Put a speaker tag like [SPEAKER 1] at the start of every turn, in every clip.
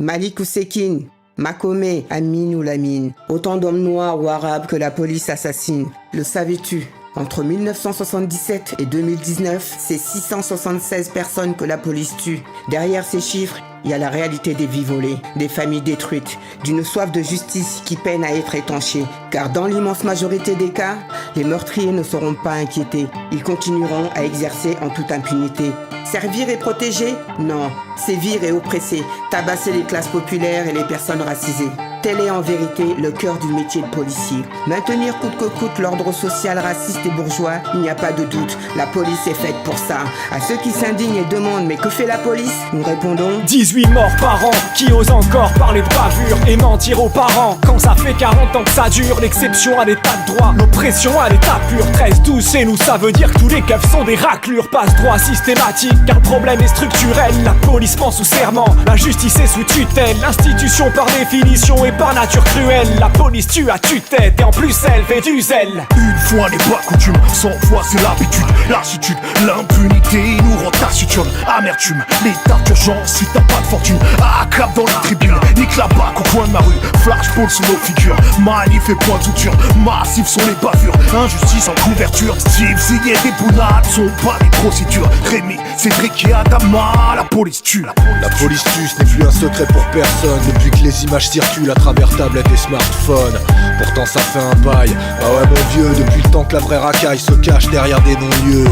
[SPEAKER 1] Malik ou Sekine, Makome, Amin ou Lamine. Autant d'hommes noirs ou arabes que la police assassine. Le savais-tu ? Entre 1977 et 2019, c'est 676 personnes que la police tue. Derrière ces chiffres, il y a la réalité des vies volées, des familles détruites, d'une soif de justice qui peine à être étanchée. Car dans l'immense majorité des cas, les meurtriers ne seront pas inquiétés. Ils continueront à exercer en toute impunité. Servir et protéger ? Non. Sévir et oppresser, tabasser les classes populaires et les personnes racisées. Tel est en vérité le cœur du métier de policier. Maintenir coûte que coûte l'ordre social raciste et bourgeois, il n'y a pas de doute, la police est faite pour ça. À ceux qui s'indignent et demandent mais que fait la police ? Nous répondons
[SPEAKER 2] 18 morts par an, qui osent encore parler de bavure et mentir aux parents. Quand ça fait 40 ans que ça dure, l'exception à l'état de droit, l'oppression à l'état pur. 13-12 chez nous, ça veut dire que tous les keufs sont des raclures. Passe-droit systématique, car le problème est structurel. La police ment sous serment, la justice est sous tutelle. L'institution par définition est par nature cruelle. La police tue à tue-tête et en plus elle fait du zèle.
[SPEAKER 3] Une fois n'est pas coutume, 100 fois c'est l'habitude. Lassitude, l'impunité nous rend taciturne. Amertume, l'état d'urgence si t'as pas de fortune. Accap dans les tribunes, nique la bac au coin de ma rue. Flashball sous nos figures, manif et point de suture. Massifs sont les bavures, injustice en couverture. Steve, Ziggy et des bounades sont pas des procédures. Rémi, Cédric et Adama, la police tue.
[SPEAKER 4] La police tue, ce n'est plus un secret pour personne. Depuis que les images circulent à travers tablettes et smartphones. Pourtant ça fait un bail, ah ouais mon vieux. Depuis le temps que la vraie racaille se cache derrière des non-lieux.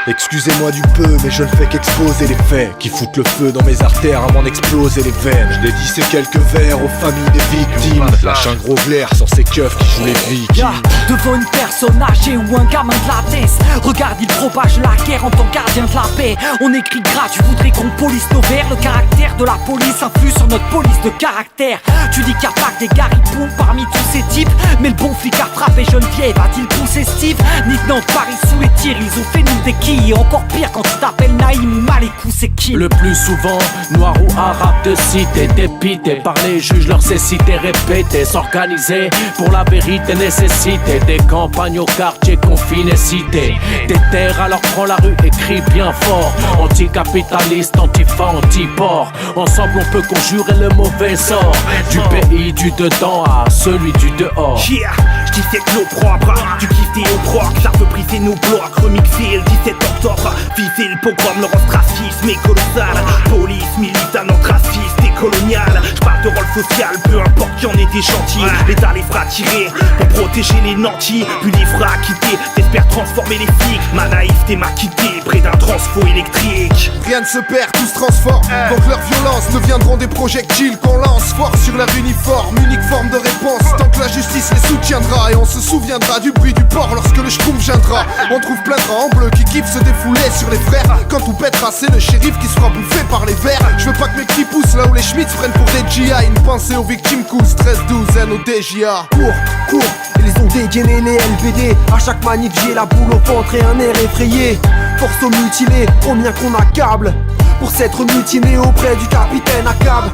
[SPEAKER 4] Excusez-moi du peu, mais je ne fais qu'exposer les faits qui foutent le feu dans mes artères à m'en exploser les veines. Je dédie ces quelques vers aux familles des victimes. Lâche un gros glaire sur ces keufs qui jouent les vikings.
[SPEAKER 2] Devant une personne âgée ou un gamin de la tête, regarde, il propage la guerre en tant que gardien de la paix. On écrit gras, tu voudrais qu'on police nos vers. Le caractère de la police influe sur notre police de caractère. Tu dis qu'il n'y a pas que des garipoux parmi tous ces types, mais le bon flic a frappé Geneviève, a-t-il poussé Steve? Nick Nantes, Paris sous et tir, ils ont fait nous des quilles. Encore pire quand tu t'appelles Naïm ou Malikou, c'est qui?
[SPEAKER 5] Le plus souvent, noir ou arabe de cité, dépité par les juges, leur cécité répétée, s'organiser pour la vérité nécessité. Des campagnes au quartier confiné, cité. Des terres alors prends la rue et crie bien fort. Anticapitaliste, antifa, anti-port. Ensemble on peut conjurer le mauvais sort. Du pays du dedans à celui du dehors.
[SPEAKER 3] Yeah, j'dissèque l'opprobre, du kiff et au proc. Ça veut briser nos blocs, remixer le 17 octobre. Viser le pogrom, le ostracisme est colossal. Police, militant, antraciste et colonial. J'parle de rôle social, peu importe qu'il y en ait des chantiers. L'État les fera tirer pour protéger les nantis. Puis les fera quitter, t'espères transformer les flics. Ma naïveté m'a quitté près d'un transfo électrique.
[SPEAKER 6] Rien ne se perd, tout se transforme. Donc leurs violences deviendront des projectiles qu'on lance fort sur leur uniforme. Unique forme de réponse, tant que la justice les soutiendra. Et on se souviendra du bruit du port lorsque le schkoum viendra. On trouve plein de draps en bleu qui kiffent se défouler sur les frères. Quand tout pètera, c'est le shérif qui se fera bouffer par les vers. Je veux pas que mes petits poussent là où les Schmitz prennent pour des GI. Une pensée aux victimes cool, 13-12, N au DJA.
[SPEAKER 7] Cours, ils ont dégainé les LBD. À chaque manif j'ai la boule au ventre et un air effrayé. Force aux mutilés, combien qu'on accable pour s'être mutiné auprès du capitaine Akab.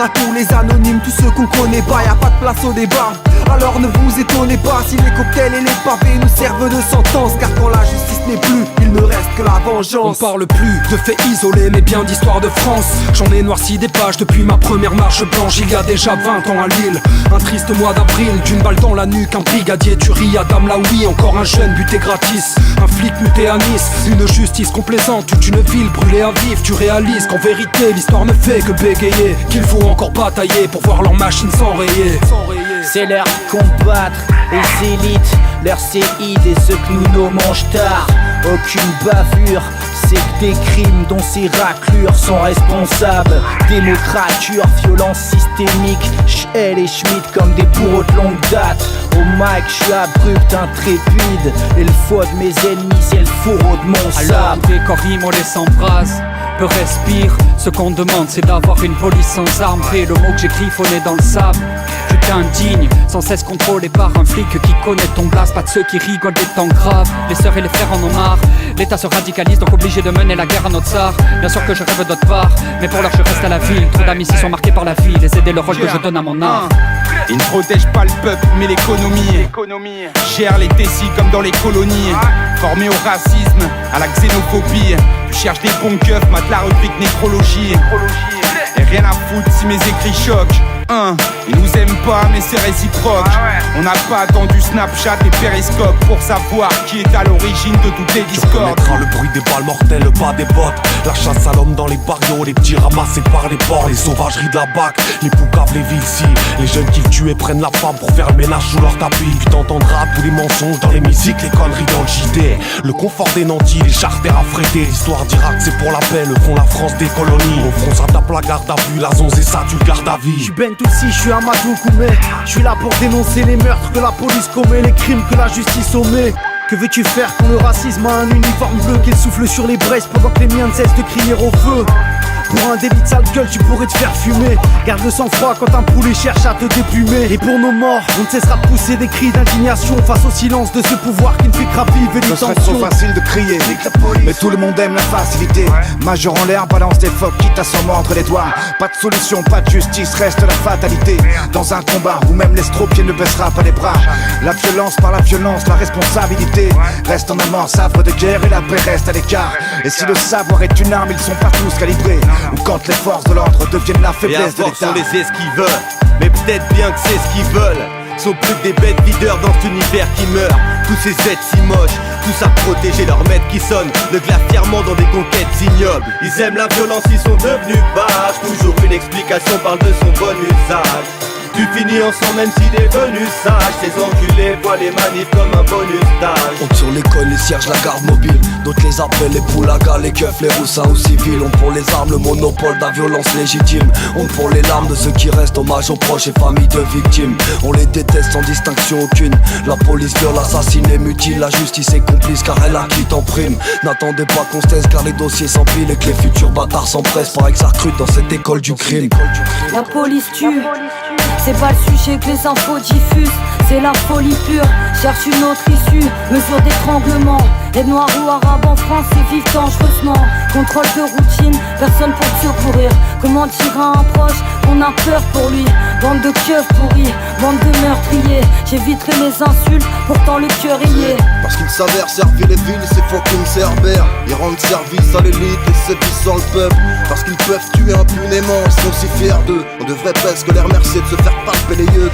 [SPEAKER 7] À tous les anonymes, tous ceux qu'on connaît pas, y'a pas de place au débat. Alors ne vous étonnez pas si les cocktails et les pavés nous servent de sentence. Car quand la justice n'est plus, il ne reste que la vengeance.
[SPEAKER 8] On parle plus de faits isolés mais bien d'histoire de France. J'en ai noirci des pages depuis ma première marche blanche. Il y a déjà 20 ans à Lille, un triste mois d'avril. D'une balle dans la nuque, un brigadier tuerie à Dame Laoui. Encore un jeune buté gratis, un flic muté à Nice. Une justice complaisante, toute une ville brûlée à vif. Tu réalises qu'en vérité l'histoire ne fait que bégayer. Qu'il faut encore batailler pour voir leur machine s'enrayer.
[SPEAKER 5] C'est l'heure de combattre les élites, leurs séides et ceux que nous nommons tard. Aucune bavure, c'est que des crimes dont ces raclures sont responsables. Démocrature, violence systémique, Schell et Schmitt comme des bourreaux de longue date. Au mic, je suis abrupt, intrépide, et le foie de mes ennemis, c'est le fourreau de mon sabre.
[SPEAKER 9] Alors dès qu'on rime, on les s'embrasse, peu respire. Ce qu'on demande, c'est d'avoir une police sans armes. Fais le mot que j'ai griffonné dans le sable. Tu t'indignes, sans cesse contrôlé par un flic qui connaît ton blast. Pas de ceux qui rigolent des temps graves. Les sœurs et les frères en ont marre. L'État se radicalise, donc obligé de mener la guerre à notre tsar. Bien sûr que je rêve d'autre part, mais pour l'heure je reste à la ville. Trop d'amis ici sont marqués par la vie. Les aider le rôle que je donne à mon art.
[SPEAKER 10] Ils ne protègent pas le peuple mais l'économie. Gère les tessis comme dans les colonies. Formés au racisme, à la xénophobie. Tu cherches des bons keufs, mate la rubrique nécrologie. rien à foutre si mes écrits choquent. Ils nous aiment pas mais c'est réciproque. On n'a pas attendu Snapchat et Periscope pour savoir qui est à l'origine de toutes les discordes.
[SPEAKER 11] Tu reconnaîtras le bruit des balles mortelles, le pas des bottes, la chasse à l'homme dans les barrios, les petits ramassés par les ports, les sauvageries de la BAC, les poucaves, les villes, les jeunes qui le tuent et prennent la femme pour faire le ménage sous leur tapis. Tu t'entendras tous les mensonges dans les musiques, les conneries dans le JT, le confort des nantis, les charters affrétés. L'histoire d'Irak c'est pour la paix, le fond la France des colonies. Au front ça tape la garde à vue, la zonze et ça tu le gardes à vie.
[SPEAKER 5] J'suis Ben Toutsi, j'suis Amadou Koumé. J'suis là pour dénoncer les meurtres que la police commet, les crimes que la justice omet. Que veux-tu faire quand le racisme a un uniforme bleu, qu'il souffle sur les braises pendant que les miens ne cessent de crier au feu? Pour un délit de sale gueule, tu pourrais te faire fumer. Garde le sang-froid quand un poulet cherche à te déplumer. Et pour nos morts, on ne cessera de pousser des cris d'indignation face au silence de ce pouvoir qui ne fait que raviver les tensions.
[SPEAKER 12] Ce serait trop facile de crier, mais tout le monde aime la facilité. Majeur en l'air, balance des phoques, quitte à s'en mordre les doigts. Pas de solution, pas de justice, reste la fatalité. Dans un combat où même l'estropié ne baissera pas les bras. La violence par la violence, la responsabilité reste en amorce, havre de guerre et la paix reste à l'écart. Et si le savoir est une arme, ils sont pas tous calibrés. Ou quand les forces de l'ordre deviennent la faiblesse de l'État.
[SPEAKER 3] Sont les esquiveurs, mais peut-être bien que c'est ce qu'ils veulent. Sont plus que des bêtes videurs dans cet univers qui meurt. Tous ces êtres si moches, tous à protéger leur maître qui sonne le glas fièrement dans des conquêtes ignobles. Ils aiment la violence, ils sont devenus barges. Toujours une explication parle de son bon usage. Tu finis en sang même s'il est devenu sage. Ces enculés voient les manifs comme un bonus d'âge.
[SPEAKER 11] On sur l'école, les cierges, la garde mobile. D'autres les appellent les poulagas, les keufs, les roussins ou civils. On pour les armes, le monopole de la violence légitime. On pour les larmes de ceux qui restent, hommage aux proches et familles de victimes. On les déteste sans distinction aucune. La police viole, assassine et mutile. La justice est complice car elle acquitte en prime. N'attendez pas qu'on se taise car les dossiers s'empilent et que les futurs bâtards s'empressent. Paraît que ça recrute dans cette école du crime.
[SPEAKER 13] La police tue. C'est pas le sujet que les infos diffusent, c'est la folie pure, cherche une autre issue, mesure d'étranglement. Les noirs ou arabes en France, ils vivent dangereusement. Contrôle de routine, personne pour te secourir. Comment dire à un proche qu'on a peur pour lui? Bande de keufs pourris, bande de meurtriers. J'éviterai les insultes, pourtant le cœur y est.
[SPEAKER 6] Parce qu'ils s'avèrent servir les villes, c'est fucking cerbères. Ils rendent service à l'élite et sévissent le peuple. Parce qu'ils peuvent tuer impunément, ils sont si fiers d'eux. On devrait presque les remercier de se faire palper les yeux.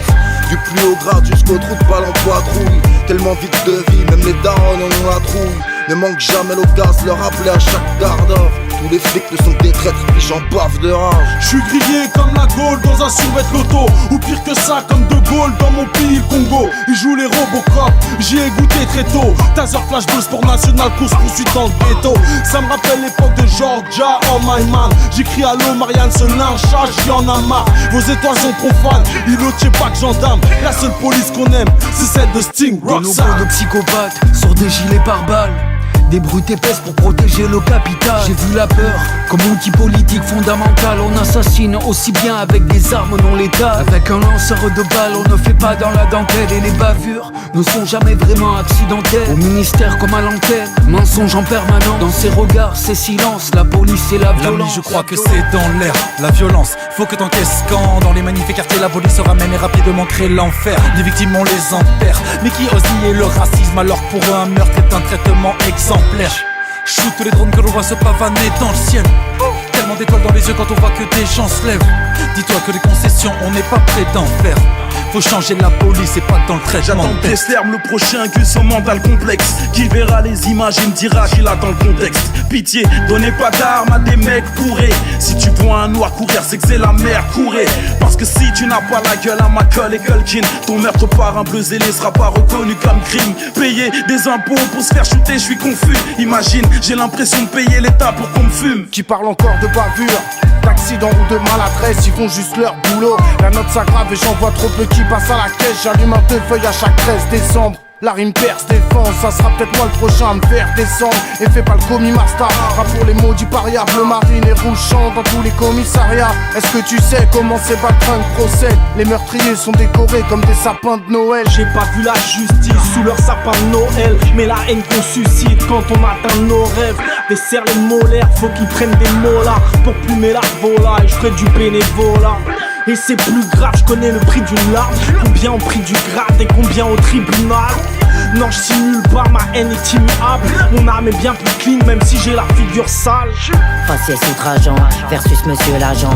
[SPEAKER 6] Du plus haut grade jusqu'au trou de balle en patrouille. Tellement vite de vie, même les darons en ont la trouille. Ne manque jamais l'audace, leur rappeler à chaque quart d'heure. Tous les flics ne sont que des traîtres, puis j'en bave de rage.
[SPEAKER 14] J'suis grillé comme la Gaule dans un survêt loto. Ou pire que ça, comme De Gaulle dans mon pays, le Congo. Ils jouent les Robocop, j'y ai goûté très tôt. Taser, flashball, sport national, course poursuite dans le ghetto. Ça me rappelle l'époque de Georgia, oh my man. J'écris allô Marianne, ce lynchage, j'en ai marre. Vos étoiles sont profanes, Iloche pas que gendarme. La seule police qu'on aime, c'est celle de Sting, Rockstar.
[SPEAKER 8] De nombreux de psychopathes sur des gilets pare-balles. Des brutes épaisses pour protéger le capital. J'ai vu la peur comme outil politique fondamental. On assassine aussi bien avec des armes non létales. Avec un lanceur de balles, on ne fait pas dans la dentelle. Et les bavures ne sont jamais vraiment accidentelles. Au ministère comme à l'antenne, mensonge en permanence. Dans ses regards, ses silences, la police et la violence.
[SPEAKER 2] L'ami, je crois que c'est dans l'air, la violence. Faut que t'encaisses quand dans les manifs et quartiers la police se ramène et rapidement crée l'enfer. Les victimes on les enterre, mais qui ose nier le racisme alors que pour eux un meurtre est un traitement exemplaire. Shoot les drones que l'on voit se pavaner dans le ciel. Tellement d'étoiles dans les yeux quand on voit que des gens se lèvent. Dis-toi que les concessions on n'est pas prêt d'en faire. Faut changer la police et pas dans le traitement.
[SPEAKER 3] J'attends Presterme, le prochain que son mental complexe. Qui verra les images et me dira qu'il attend le contexte. Pitié, donnez pas d'armes à des mecs bourrés. Si tu vois un noir courir, c'est que c'est la merde, courez. Parce que si tu n'as pas la gueule à Macaulay Culkin, ton meurtre par un bleu zélé sera pas reconnu comme crime. Payer des impôts pour se faire shooter, je suis confus. Imagine, j'ai l'impression de payer l'État pour qu'on me fume.
[SPEAKER 6] Tu parles encore de bavure, d'accident ou de maladresse, ils font juste leur boulot. La note s'aggrave et j'en vois trop peu qui passent à la caisse. J'allume un deux feuilles à chaque 13 décembre. La rime perce défense, ça sera peut-être moi le prochain à me faire descendre. Et fais pas le commis master, rap pour les maudits pariables. Le marine et rouge chante dans tous les commissariats. Est-ce que tu sais comment ces baltringues procèdent? Les meurtriers sont décorés comme des sapins de Noël.
[SPEAKER 5] J'ai pas vu la justice sous leur sapin de Noël. Mais la haine qu'on suscite quand on atteint nos rêves. Desserre les molaires, faut qu'ils prennent des molars pour plumer la volaille, je ferai du bénévolat. Et c'est plus grave, je connais le prix d'une larme. Combien au prix du grade et combien au tribunal.
[SPEAKER 3] Non, je simule pas, ma haine est immuable. Mon âme est bien plus clean, même si j'ai la figure sale.
[SPEAKER 15] Faciès outrageant versus monsieur l'agent.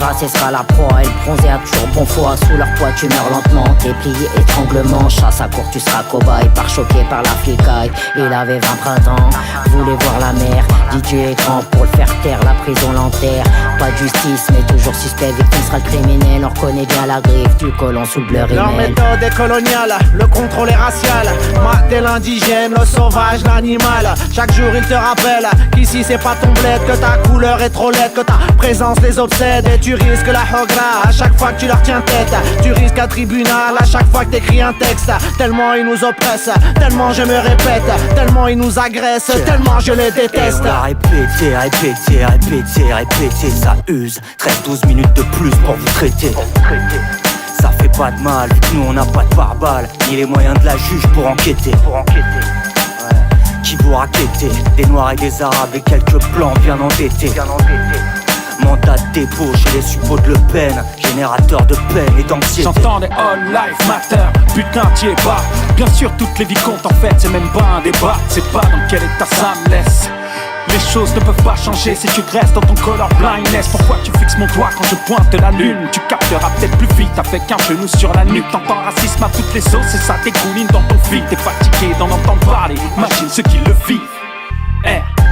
[SPEAKER 15] Racé sera la proie et le bronzé a toujours bon foi. Sous leur poids tu meurs lentement, déplié étranglement. Chasse à court tu seras cobaye, par choqué par la flicaille. Il avait 20 printemps, voulait voir la mer. DJ est grand pour le faire taire, la prison l'enterre. Pas de justice mais toujours suspect, victime sera le criminel. On reconnaît bien la griffe du colon sous le bleu rimel.
[SPEAKER 5] Leur méthode est coloniale, le contrôle est racial. Mater l'indigène, le sauvage, l'animal. Chaque jour il te rappelle qu'ici c'est pas ton bled, que ta couleur est trop laide, que ta présence les obsède. Et tu risques la hogra à chaque fois que tu leur tiens tête. Tu risques un tribunal à chaque fois que t'écris un texte. Tellement ils nous oppressent, tellement je me répète, tellement ils nous agressent, tellement je les déteste.
[SPEAKER 11] Et on l'a répété, répété, répété, répété, ça use. 13-12 minutes de plus pour vous traiter. Ça fait pas de mal, vu que nous on n'a pas de pare-balles, ni les moyens de la juge pour enquêter. Ouais. Qui vous raquettez, des noirs et des arabes et quelques blancs bien endettés. Mandat de dépôt chez les suppôts de Le Pen, générateur de peine et d'anxiété.
[SPEAKER 2] J'entends des all life matter, putain t'y es pas. Bien sûr toutes les vies comptent en fait, c'est même pas un débat. C'est pas dans quel état ça me laisse. Les choses ne peuvent pas changer si tu restes dans ton color blindness. Pourquoi tu fixes mon doigt quand je pointe la lune? Tu capteras peut-être plus vite avec un genou sur la nuque. T'entends racisme à toutes les sauces et ça dégouline dans ton feed. T'es fatigué d'en entendre parler, imagine ceux qui le vivent.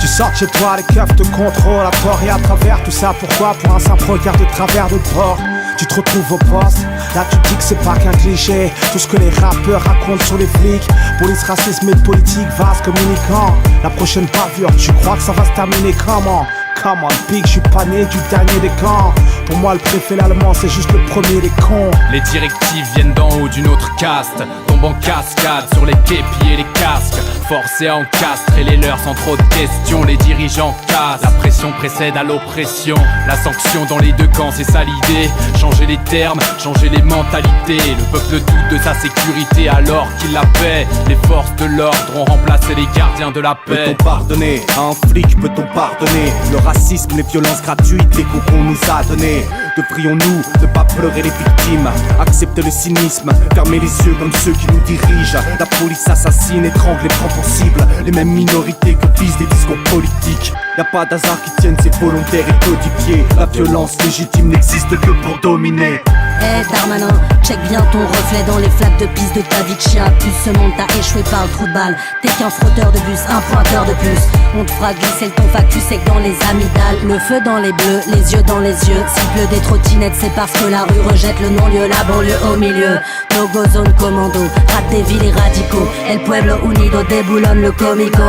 [SPEAKER 12] Tu sors de chez toi, les keufs te contrôlent à tort et à travers. Tout ça pourquoi? Pour un simple regard de travers de bord. Tu te retrouves au poste, là tu dis que c'est pas qu'un cliché. Tout ce que les rappeurs racontent sur les flics. Police, racisme et politique, vase communicant. La prochaine bavure, tu crois que ça va se terminer comment? Come on, big, je suis pas né du dernier des camps. Pour moi le préfet l'allemand c'est juste le premier des cons.
[SPEAKER 16] Les directives viennent d'en haut d'une autre caste, tombent en cascade sur les képis et les casques. Forcés à encastrer les leurs sans trop de questions, les dirigeants cassent. La pression précède à l'oppression, la sanction dans les deux camps c'est ça l'idée. Changer les termes, changer les mentalités. Le peuple doute de sa sécurité alors qu'il la paie. Les forces de l'ordre ont remplacé les gardiens de la paix.
[SPEAKER 3] Peut-on pardonner à un flic, peut-on pardonner le racisme, les violences gratuites, les coups qu'on nous a donnés? Devrions-nous ne pas pleurer les victimes, accepter le cynisme, fermer les yeux comme ceux qui nous dirigent? La police assassine, étrangle et prend pour cible les mêmes minorités que visent les discours politiques. Y'a pas d'hasard qui tienne, c'est volontaire et codifié. La violence légitime n'existe que pour dominer.
[SPEAKER 13] Darmanin, check bien ton reflet dans les flaques de piste de ta vie de chien. Plus ce monde t'a échoué par le trou de balle. T'es qu'un frotteur de bus, un pointeur de plus. On te fera glisser le ton factus sec dans les amygdales. Le feu dans les bleus, les yeux dans les yeux. S'il pleut des trottinettes, c'est parce que la rue rejette le non-lieu, la banlieue au milieu. No go zone commando, rate des villes et radicaux. El pueblo unido déboulonne le comico.